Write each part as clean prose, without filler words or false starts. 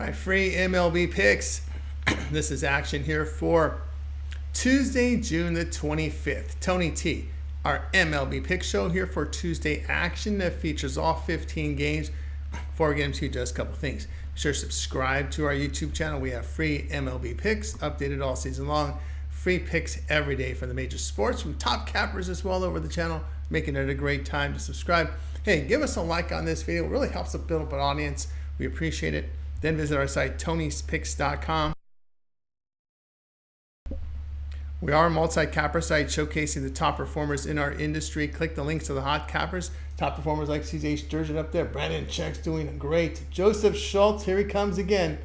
All right, free MLB picks. This is action here for Tuesday, June the 25th. Tony T, our MLB pick show here for Tuesday action that features all 15 games. Before we get into just a couple things, be sure to subscribe to our YouTube channel. We have free MLB picks updated all season long. Free picks every day for the major sports from top cappers as well over the channel, making it a great time to subscribe. Hey, give us a like on this video. It really helps to build up an audience. We appreciate it. Then visit our site, tonyspicks.com. We are a multi-capper site showcasing the top performers in our industry. Click the links to the hot cappers. Top performers like CJ Sturgeon up there. Brandon Check's doing great. Joseph Schultz, here he comes again.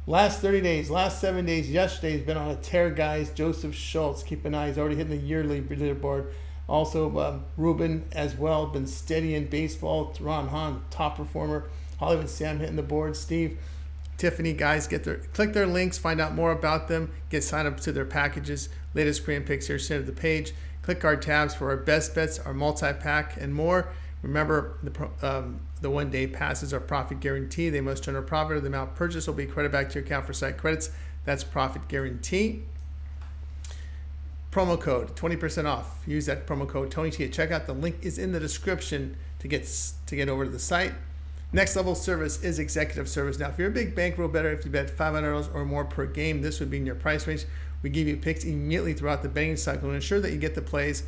Last 30 days, last 7 days, yesterday he's been on a tear, guys. Joseph Schultz, keep an eye. He's already hitting the yearly leaderboard. Also, Ruben as well, been steady in baseball. Ron Hahn, top performer. Hollywood Sam hitting the board. Steve, Tiffany, guys, click their links, find out more about them, get signed up to their packages. Latest pre and picks here, center of the page. Click our tabs for our best bets, our multi-pack, and more. Remember, the one-day passes are profit guarantee. They must turn a profit, or the amount purchased will be credited back to your account for site credits. That's profit guarantee. Promo code 20% off. Use that promo code TonyT at checkout. The link is in the description to get over to the site. Next level service is executive service. Now, if you're a big bankroll better, if you bet $500 or more per game, this would be in your price range. We give you picks immediately throughout the betting cycle to ensure that you get the plays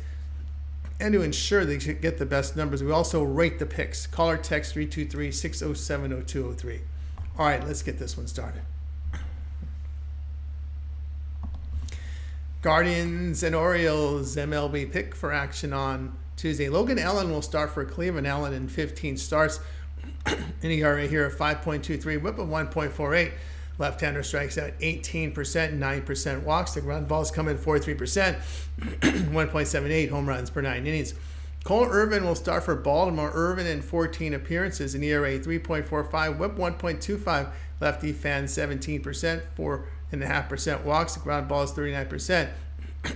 and to ensure that you get the best numbers. We also rate the picks. Call or text 323-607-0203. All right, let's get this one started. Guardians and Orioles MLB pick for action on Tuesday. Logan Allen will start for Cleveland. Allen in 15 starts. An ERA here of 5.23, whip of 1.48. Left-hander strikes out 18%, 9% walks. The ground balls come in 43%, 1.78 home runs per 9 innings. Cole Irvin will start for Baltimore. Irvin in 14 appearances, an ERA 3.45, whip 1.25. Lefty fan 17%, 4.5% walks. The ground ball is 39%,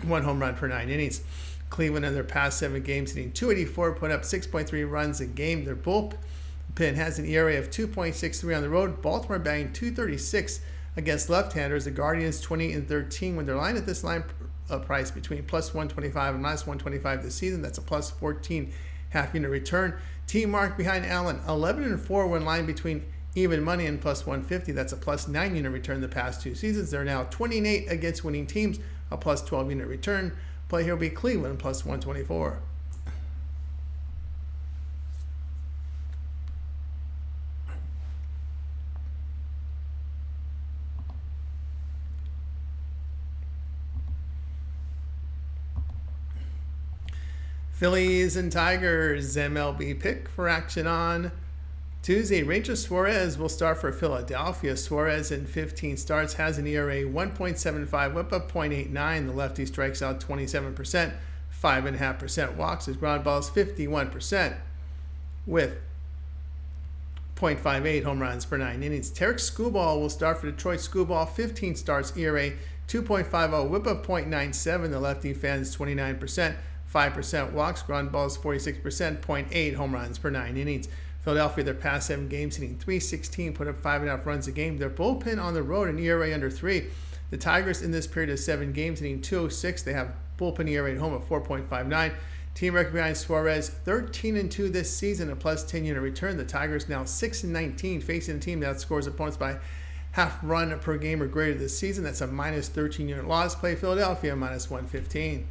1 home run per 9 innings. Cleveland in their past 7 games hitting .284, put up 6.3 runs a game. Their bullpen has an ERA of 2.63 on the road. Baltimore batting .236 against left-handers. The Guardians 20-13 when they're lined at this line price between plus 125 and minus 125 this season. That's a plus 14 half-unit return. Team mark behind Allen 11-4 when lined between even money and plus 150. That's a plus 9-unit return the past 2 seasons. They're now 28 against winning teams, a plus 12-unit return. Play here will be Cleveland plus 124. Phillies and Tigers MLB pick for action on Tuesday. Ranger Suarez will start for Philadelphia. Suarez in 15 starts has an ERA 1.75, whip up 0.89. The lefty strikes out 27%, 5.5% walks. His ground ball is 51% with 0.58 home runs per 9 innings. Tarek Skubal will start for Detroit. Skubal 15 starts, ERA 2.50, whip up 0.97. The lefty fans 29%. 5% walks, ground balls 46%, 0.8 home runs per 9 innings. Philadelphia, their past 7 games, hitting .316, put up 5.5 runs a game. Their bullpen on the road, an ERA under 3. The Tigers in this period of 7 games, hitting .206. They have bullpen ERA at home of 4.59. Team record behind Suarez, 13-2 this season, a plus 10-unit return. The Tigers now 6-19, facing a team that scores opponents by half run per game or greater this season. That's a minus 13-unit loss. Play Philadelphia minus 115.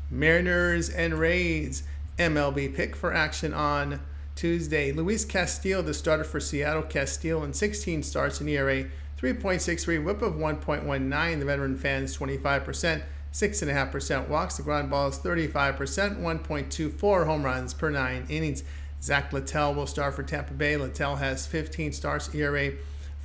Mariners and Rays MLB pick for action on Tuesday. Luis Castillo, the starter for Seattle. Castillo in 16 starts, an ERA 3.63, whip of 1.19. The veteran fans 25%, 6.5% walks. The ground ball is 35%, 1.24 home runs per 9 innings. Zach Littell will start for Tampa Bay. Littell has 15 starts, ERA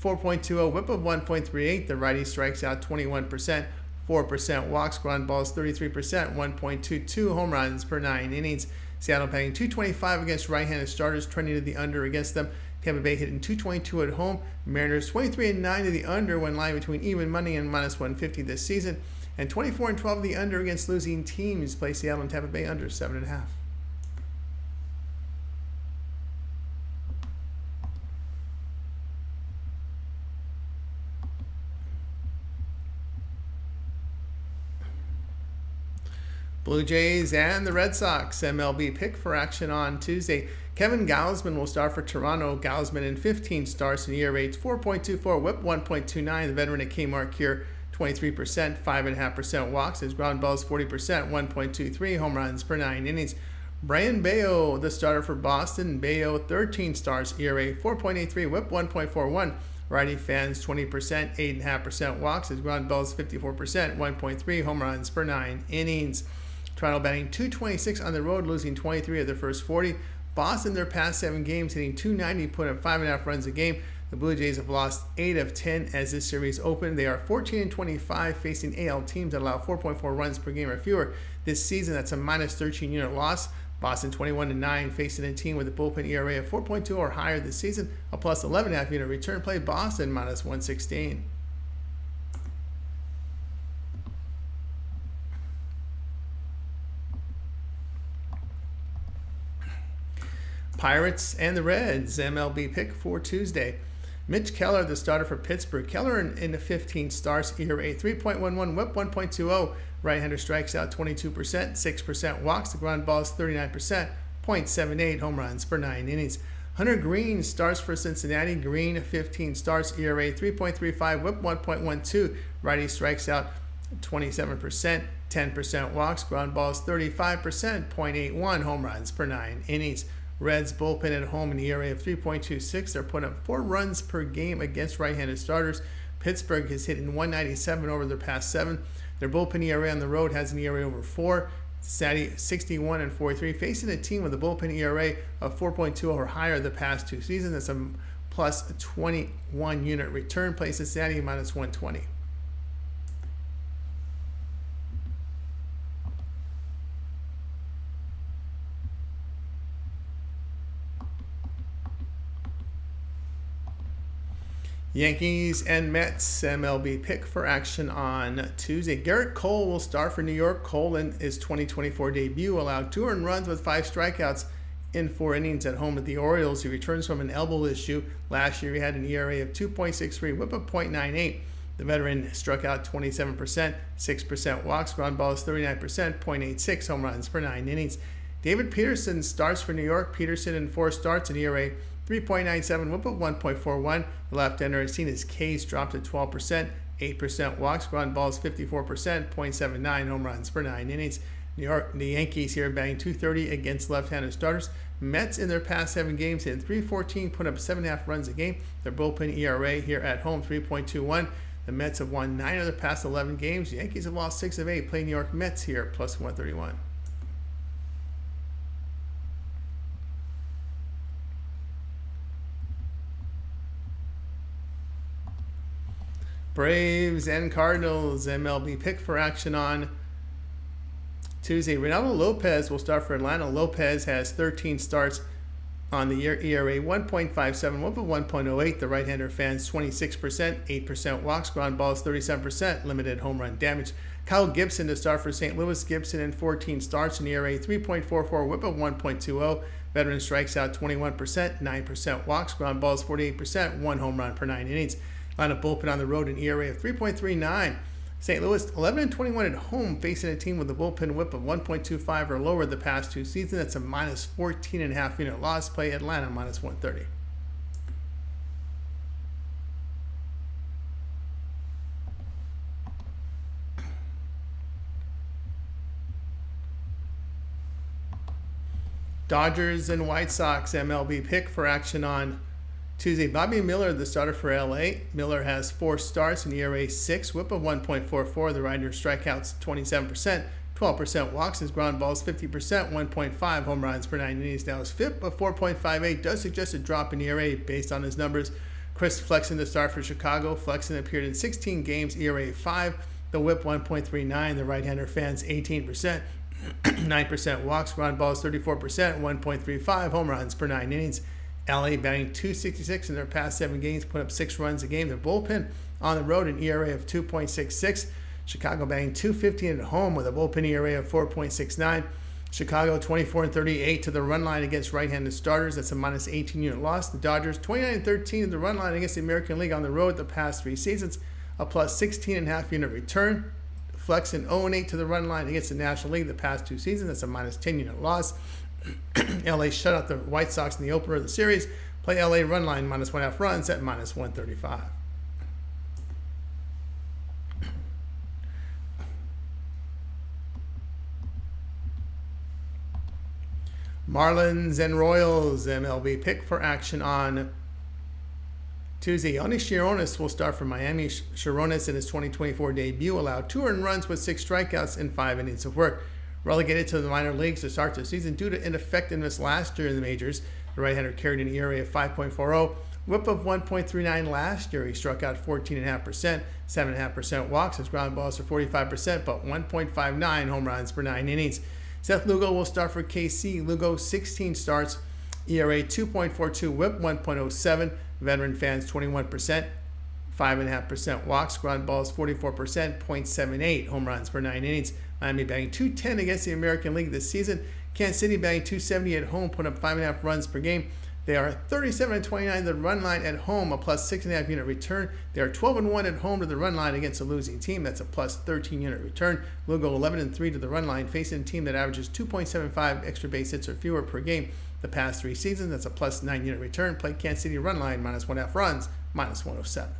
4.20, whip of 1.38. The righty strikes out 21%. 4% walks, ground balls 33%, 1.22 home runs per 9 innings. Seattle batting .225 against right-handed starters, trending to the under against them. Tampa Bay hitting .222 at home. Mariners 23-9 to the under when lying between even money and minus 150 this season. And 24-12 the under against losing teams. Play Seattle and Tampa Bay under 7.5. Blue Jays and the Red Sox MLB pick for action on Tuesday. Kevin Gausman will start for Toronto. Gausman in 15 starts in ERA 4.24, whip 1.29. The veteran at Kmart here, 23%, 5.5% walks. His ground balls 40%, 1.23 home runs per 9 innings. Brian Bayo, the starter for Boston. Bayo 13 starts, ERA 4.83, whip 1.41. Righty fans 20%, 8.5% walks. His ground balls 54%, 1.3 home runs per 9 innings. Toronto batting .226 on the road, losing 23 of their first 40. Boston, their past 7 games, hitting .290, putting up 5.5 runs a game. The Blue Jays have lost 8 of 10 as this series opened. They are 14-25, facing AL teams that allow 4.4 runs per game or fewer. This season, that's a minus 13 unit loss. Boston 21-9, facing a team with a bullpen ERA of 4.2 or higher this season. A plus 11.5 unit return play. Boston minus 116. Pirates and the Reds MLB pick for Tuesday. Mitch Keller, the starter for Pittsburgh. Keller in the 15 starts, ERA 3.11, whip 1.20. Right-hander strikes out 22%, 6% walks. The ground balls 39%, 0.78 home runs per 9 innings. Hunter Green starts for Cincinnati. Green 15 starts, ERA 3.35, whip 1.12. Righty strikes out 27%, 10% walks. Ground balls 35%, 0.81 home runs per 9 innings. Reds bullpen at home in the ERA of 3.26. They're putting up 4 runs per game against right-handed starters. Pittsburgh has hit in 197 over their past 7. Their bullpen ERA on the road has an ERA over 4. Cincinnati 61-43, facing a team with a bullpen ERA of 4.2 or higher the past 2 seasons. That's a plus 21 unit return. Play Cincinnati minus 120. Yankees and Mets MLB pick for action on Tuesday. Garrett Cole will start for New York. Cole in his 2024 debut allowed 2 earned runs with 5 strikeouts in 4 innings at home at the Orioles. He returns from an elbow issue. Last year he had an ERA of 2.63, whip of 0.98. The veteran struck out 27%, 6% walks, ground balls 39%, 0.86 home runs per 9 innings. David Peterson starts for New York. Peterson in 4 starts, an ERA 3.97, whip of 1.41. The left-hander has seen his Ks drop to 12%, 8% walks, ground balls 54%, 0.79 home runs per 9 innings. New York, the Yankees here batting .230 against left-handed starters. Mets in their past 7 games hit .314, put up 7.5 runs a game. Their bullpen ERA here at home 3.21. The Mets have won 9 of their past 11 games. The Yankees have lost 6 of 8. Play New York Mets here plus 131. Braves and Cardinals MLB pick for action on Tuesday. Reynaldo Lopez will start for Atlanta. Lopez has 13 starts on the year, ERA 1.57, whip of 1.08. The right-hander fans 26%, 8% walks, ground balls 37%, limited home run damage. Kyle Gibson to start for St. Louis. Gibson in 14 starts, an ERA 3.44, whip of 1.20. Veteran strikes out 21%, 9% walks, ground balls 48%, 1 home run per 9 innings. Atlanta bullpen on the road, an ERA of 3.39. St. Louis 11-21 at home, facing a team with a bullpen whip of 1.25 or lower the past 2 seasons. That's a minus 14.5 unit loss. Play Atlanta minus 130. Dodgers and White Sox MLB pick for action on Tuesday. Bobby Miller, the starter for LA. Miller has 4 starts, an ERA 6, whip of 1.44. The rider strikeouts 27%, 12% walks. His ground balls 50%, 1.5 home runs per 9 innings. Now his FIP of 4.58 does suggest a drop in ERA based on his numbers. Chris Flexen, the start for Chicago. Flexen appeared in 16 games, ERA 5. The whip 1.39. The right-hander fans 18%, 9% walks. Ground balls 34%, 1.35 home runs per 9 innings. LA batting .266 in their past 7 games, put up 6 runs a game. Their bullpen on the road, an ERA of 2.66. Chicago batting .250 at home with a bullpen ERA of 4.69. Chicago 24-38 to the run line against right-handed starters. That's a minus 18-unit loss. The Dodgers 29-13 to the run line against the American League on the road the past 3 seasons. A plus 16.5-unit return. Flex and 0-8 to the run line against the National League the past 2 seasons. That's a minus 10-unit loss. LA shut out the White Sox in the opener of the series. Play LA run line minus 1.5 runs at minus 135. Marlins and Royals MLB pick for action on Tuesday. Yoni Shirones will start for Miami. Shirones in his 2024 debut allowed 2 earned runs with 6 strikeouts in 5 innings of work. Relegated to the minor leagues to start the season due to ineffectiveness last year in the majors, the right-hander carried an ERA of 5.40, whip of 1.39 last year. He struck out 14.5%, 7.5% walks. His ground balls are 45%, but 1.59 home runs per 9 innings. Seth Lugo will start for KC. Lugo, 16 starts, ERA 2.42, whip 1.07. Veteran fans, 21%, 5.5% walks. Ground balls, 44%, 0.78 home runs per 9 innings. Miami batting .210 against the American League this season. Kansas City batting .270 at home, put up 5.5 runs per game. They are 37-29 the run line at home, a plus 6.5-unit return. They are 12-1 at home to the run line against a losing team. That's a plus 13-unit return. Lugo 11-3 to the run line, facing a team that averages 2.75 extra base hits or fewer per game the past 3 seasons. That's a plus 9-unit return. Play Kansas City run line minus 1.5 runs, minus 107.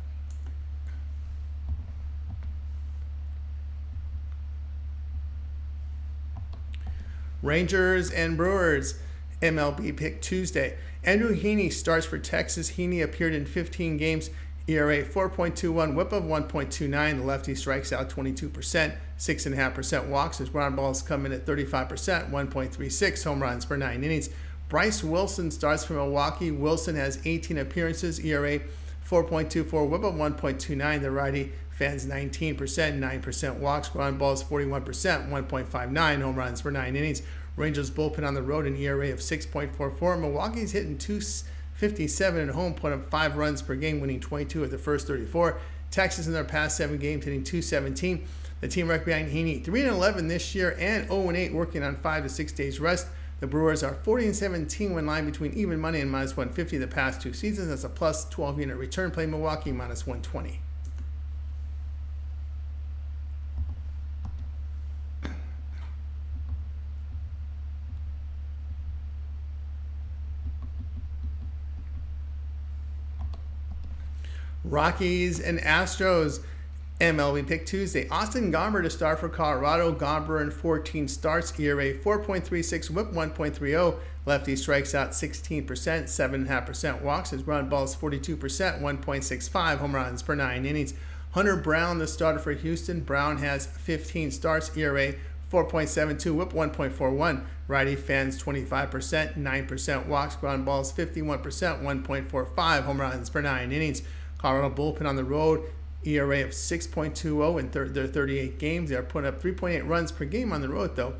Rangers and Brewers MLB pick Tuesday. Andrew Heaney starts for Texas. Heaney appeared in 15 games, ERA 4.21, whip of 1.29. The lefty strikes out 22%, 6.5% walks. His ground balls come in at 35%, 1.36 home runs per 9 innings. Bryce Wilson starts for Milwaukee. Wilson has 18 appearances, ERA 4.24, whip of 1.29. The righty fans 19%, 9% walks. Ground balls 41%, 1.59 home runs per 9 innings. Rangers bullpen on the road, an ERA of 6.44. Milwaukee's hitting .257 at home, put up 5 runs per game, winning 22 of the first 34. Texas in their past 7 games hitting .217. The team record behind Heaney 3-11 this year and 0-8 working on 5 to 6 days rest. The Brewers are 40-17 when lying between even money and minus 150 the past 2 seasons. That's a plus 12-unit return. Play Milwaukee minus 120. Rockies and Astros MLB pick Tuesday. Austin Gomber to start for Colorado. Gomber in 14 starts, ERA 4.36, whip 1.30. Lefty strikes out 16%, 7.5% walks. His ground balls 42%, 1.65 home runs per 9 innings. Hunter Brown, the starter for Houston. Brown has 15 starts, ERA 4.72, whip 1.41. Righty fans 25%, 9% walks. Ground balls 51%, 1.45 home runs per 9 innings. Colorado bullpen on the road, ERA of 6.20 in their 38 games. They are putting up 3.8 runs per game on the road, though,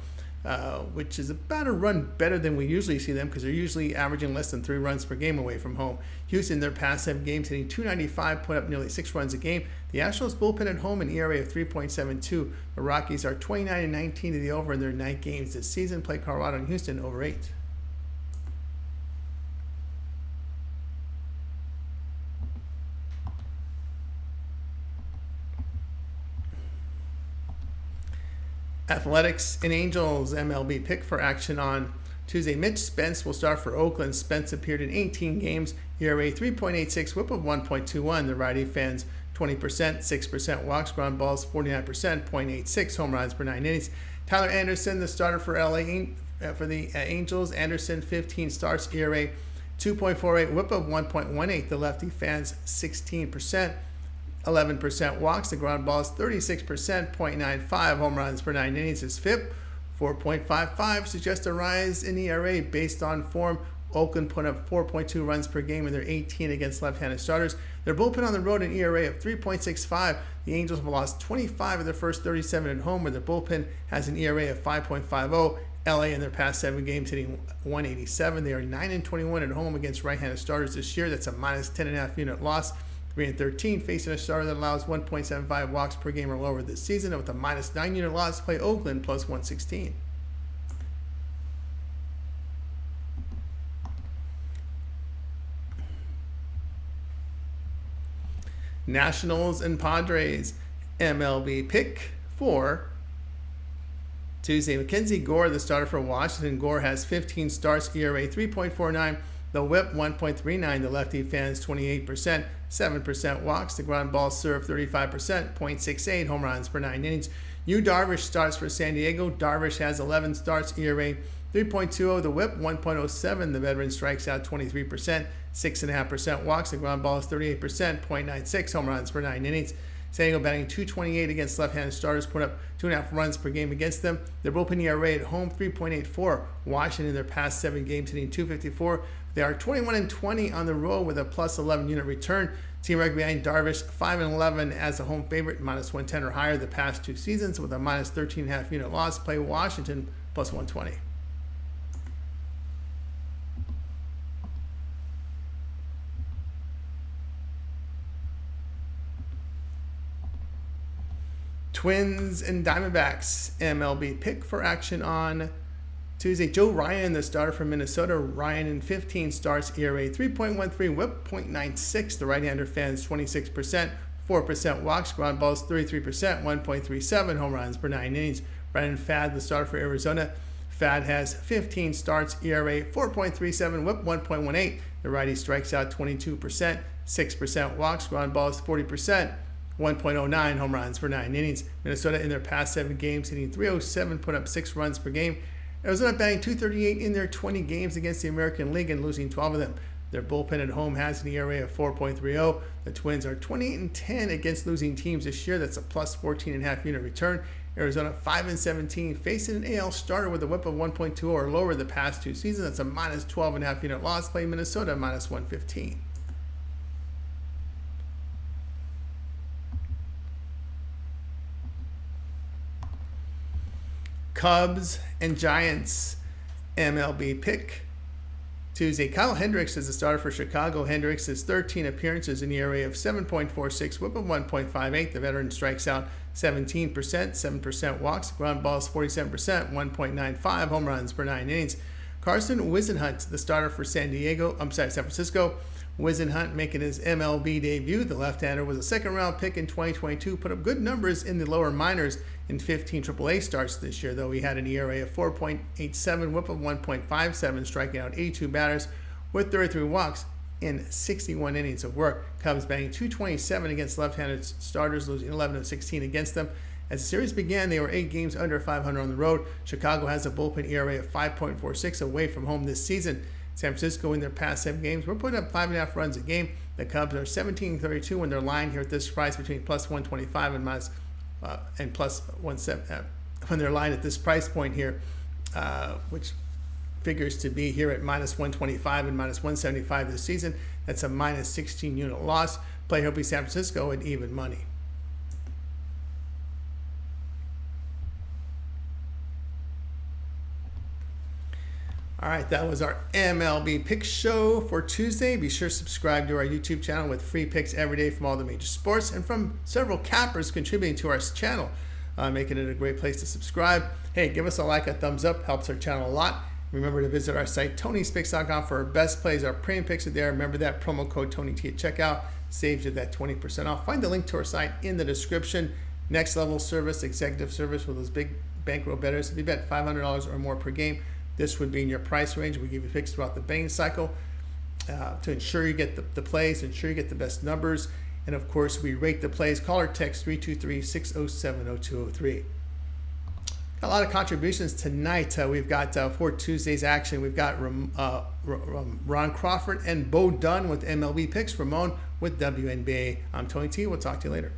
which is about a run better than we usually see them because they're usually averaging less than 3 runs per game away from home. Houston, their past 7 games, hitting .295, put up nearly 6 runs a game. The Astros bullpen at home, an ERA of 3.72. The Rockies are 29-19 to the over in their 9 games this season. Play Colorado and Houston over 8. Athletics and Angels MLB pick for action on Tuesday. Mitch Spence will start for Oakland. Spence appeared in 18 games, ERA 3.86, whip of 1.21. The righty fans 20%, 6% walks. Ground balls 49%, 0.86 home runs per 9 innings. Tyler Anderson, the starter for the Angels. Anderson 15 starts, ERA 2.48, whip of 1.18. The lefty fans 16%. 11% walks. The ground balls 36%, 0.95 home runs per 9 innings. His FIP 4.55 suggests a rise in ERA based on form. Oakland put up 4.2 runs per game in their 18 against left-handed starters. Their bullpen on the road, an ERA of 3.65. The Angels have lost 25 of their first 37 at home, where their bullpen has an ERA of 5.50. LA in their past 7 games hitting 187. They are 9-21 at home against right-handed starters this year. That's a minus 10.5 unit loss. 3-13, facing a starter that allows 1.75 walks per game or lower this season. With a -9 unit loss, play Oakland plus 116. Nationals and Padres MLB pick for Tuesday. Mackenzie Gore, the starter for Washington. Gore has 15 starts, ERA 3.49, the whip 1.39. The lefty fans 28%, 7% walks. The ground ball served 35%, 0.68 home runs per 9 innings. Yu Darvish starts for San Diego. Darvish has 11 starts, ERA 3.20, the whip 1.07. The veteran strikes out 23%, 6.5% walks. The ground ball is 38%, 0.96 home runs per 9 innings. San Diego batting .228 against left-handed starters, put up 2.5 runs per game against them. Their bullpen ERA at home 3.84. Washington in their past 7 games hitting .254. They are 21-20 on the road with a +11 unit return. Team record behind Darvish 5-11 as a home favorite, -110 or higher the past 2 seasons with a -13.5 unit loss. Play Washington plus 120. Twins and Diamondbacks MLB pick for action on Tuesday. Joe Ryan, the starter from Minnesota. Ryan in 15 starts, ERA 3.13, whip 0.96. The right-hander fans 26%, 4% walks. Ground balls 33%, 1.37 home runs per 9 innings. Brandon Pfaadt, the starter for Arizona. Pfaadt has 15 starts, ERA 4.37, whip 1.18. The righty strikes out 22%, 6% walks. Ground balls 40%. 1.09 home runs per 9 innings. Minnesota in their past 7 games hitting .307, put up 6 runs per game. Arizona batting .238 in their 20 games against the American League and losing 12 of them. Their bullpen at home has an ERA of 4.30. The Twins are 28-10 against losing teams this year. That's a +14.5 unit return. Arizona 5-17, facing an AL starter with a whip of 1.20 or lower the past 2 seasons. That's a -12.5 unit loss. Play Minnesota -115. Cubs and Giants MLB pick Tuesday. Kyle Hendricks is the starter for Chicago. Hendricks has 13 appearances in the ERA of 7.46, whip of 1.58. The veteran strikes out 17%, 7% walks. Ground balls 47%, 1.95 home runs per 9 innings. Carson Whisenhunt, the starter for San Francisco. Whisenhunt making his MLB debut. The left-hander was a second-round pick in 2022. Put up good numbers in the lower minors in 15 AAA starts this year, though he had an ERA of 4.87, whip of 1.57, striking out 82 batters with 33 walks in 61 innings of work. Cubs batting .227 against left-handed starters, losing 11 of 16 against them. As the series began, they were 8 games under 500 on the road. Chicago has a bullpen ERA of 5.46 away from home this season. San Francisco in their past 7 games, we're putting up 5.5 runs a game. The Cubs are 17-32 when they're lying here at this price between +125 and +170 when they're lying at this price point here, which figures to be here at -125 and -175 this season. That's a -16 unit loss. Play Hopi San Francisco at even money. All right, that was our MLB pick show for Tuesday. Be sure to subscribe to our YouTube channel with free picks every day from all the major sports and from several cappers contributing to our channel, making it a great place to subscribe. Hey, give us a like, a thumbs up, helps our channel a lot. Remember to visit our site, Tony'sPicks.com, for our best plays. Our premium picks are there. Remember that promo code TonyT at checkout saves you that 20% off. Find the link to our site in the description. Next level service, executive service with those big bankroll bettors. If you bet $500 or more per game, this would be in your price range. We give you picks throughout the betting cycle to ensure you get the plays, ensure you get the best numbers. And of course, we rate the plays. Call or text 323-607-0203. Got a lot of contributions tonight. We've got for Tuesday's action, we've got Ron Crawford and Bo Dunn with MLB picks. Ramon with WNBA. I'm Tony T. We'll talk to you later.